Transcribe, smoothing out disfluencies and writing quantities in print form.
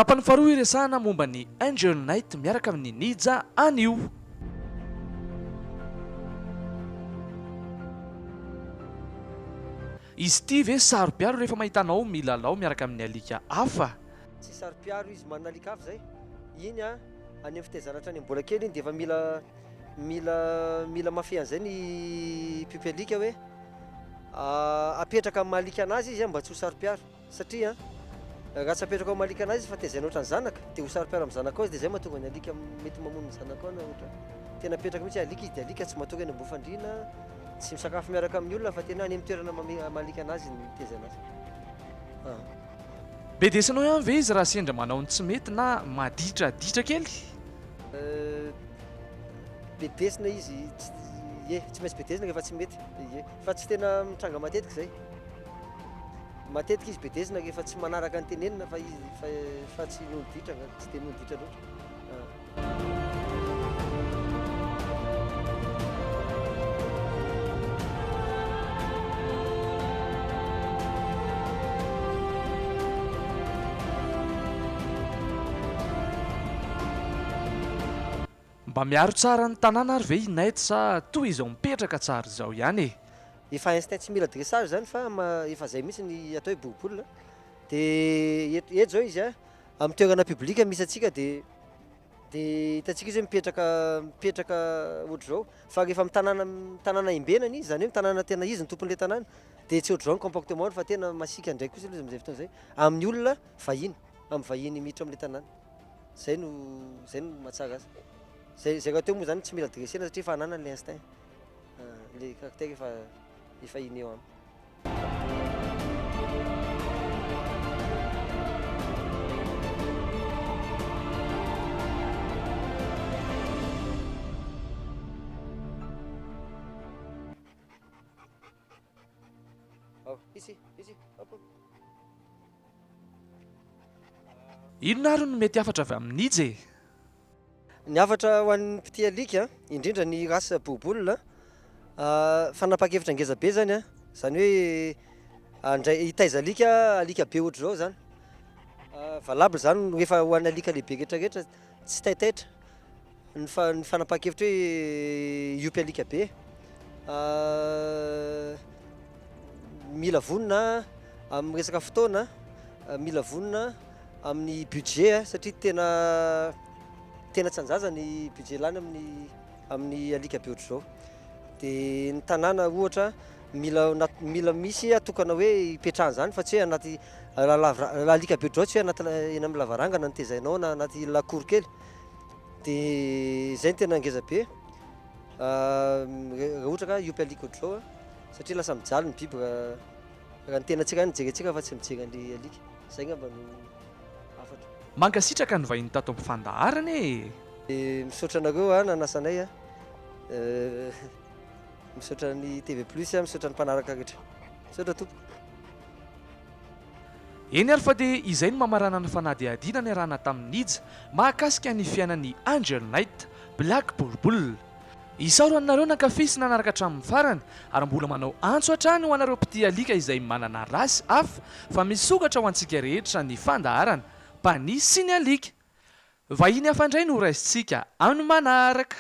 tapany faharoa iresahana momba ny Angel Knight miaraka amin'ny Nija anio. Izy ity ve sarom-piaro rehefa mahitanao milalao miaraka amin'ny alika hafa? Tsy sarom-piaro izy manana alika hafa zay. Iny any amin'ny fitaizana hatrany amin'ny mbola kely iny dia efa mila mafy an'izay ny pipi alika hoe apetraka amin'ny alika anazy izy mba tsy ho sarom-piaro, satria raha tsy apetraka amin'ny alika anazy izy fa tezaina ohatran'ny zanaka dia ho sarom-piaro amin'ny zanaka ao izy dia zay mahatonga ny alika mety mamono ny zanaka ao na ohatra tena apetraka mihitsy alika izy dia alika tsy mahatonga ny ambofandriana, tsy misakafo miaraka amin'ny olona fa tena any amin'ny toerana malika anazy ny tezaina azy. Be desanao ihany ve izy raha sendra manao ny tsy mety na maditraditra kely? Bedesina izy, tsy maintsy bedesina rehefa tsy mety, fa tsy tena mitranga matetika zay. Matetika izy bedesina rehefa tsy manaraka ny tenenina fa izy fa tsy noditra, tsy dia noditra loatra. Mba miaro tsara ny tanàna ary ve i Knight sa toy izao mipetraka tsara izao ihany e? Efa instinct tsy mila dressage zany fa efa zay mihitsy ny atao hoe boribolina. Dia eto zao izy amin'ny toerana publique misy atsika dia hitantsika izy hoe mipetraka ohatr'izao, fa rehefa amin'ny tanàna imbenany izy, zany hoe tanàna tena izy ny tompon'ilay tanàna, dia tsy ohatr'izao ny comportement fa tena masika ndraiky kosa izy amin'izay fotoana izay amin'ny olona vahiny, amin'ny vahiny miditra amin'ilay tanàna. Zay no mahatsara azy. Zay raha teo moa zany tsy mila dressena satria efa ananany ilay instinct, ilay caractère efa iny eo aminy. Inona ary no mety hafatra avy amin'ny Nija e? Ny hafatra ho an'ny petit alika, indrindra ny race boribolina, fanapa-kevitra ngeza be zany zany hoe hitaiza alika be ohatr'izao zany. Valable zany rehefa ho an'ny alika lehibe rehetrarehetra tsy taitaitra ny fanapa-kevitra hoe iompy alika be. Mila vonona amin'ny resaka fotoana, mila vonona amin'ny budget satria tena tsy anjaza ny budget lany amin'ny alika be ohatr'izao. Dia ny tanàna ohatra mila misy atokana hoe hipetrahana zany fa tsy hoe anaty alika be ohatr'izao tsy hoe anaty eny amin'ny lavarangana ny tezainao na anaty lakory kely. Dia zay ny tena ngeza be raha ohatra ka iompy alika ohatr'izao satria lasa mijaly ny biby raha ny tena tsika nijerentsika fa tsy mijery an'ilay alika. Zay ngamba no hafatra. Mankasitraka ny vahiny tato amin'ny fandaharana e! Misaotra anareo nanasanay misaotra ny TV Plus, misaotra ny mpanaraka rehetra. Misaotra tompo. Eny ary fa dia izay no mamarana ny fanadihadiana ny arahana tamin'ny Nija mahakasika ny fiainan'ny Angel Knight Black Bulbul. Isaoro anareo nankafy sy nanaraka hatramin'ny farany ary mbola manao antso hatrany ho anareo petit alika izay manana rasy hafa fa misokatra ho antsika rehetra ny fandaharana panisy sy ny alika. Vahiny hafa indray no raisintsika amin'ny manaraka.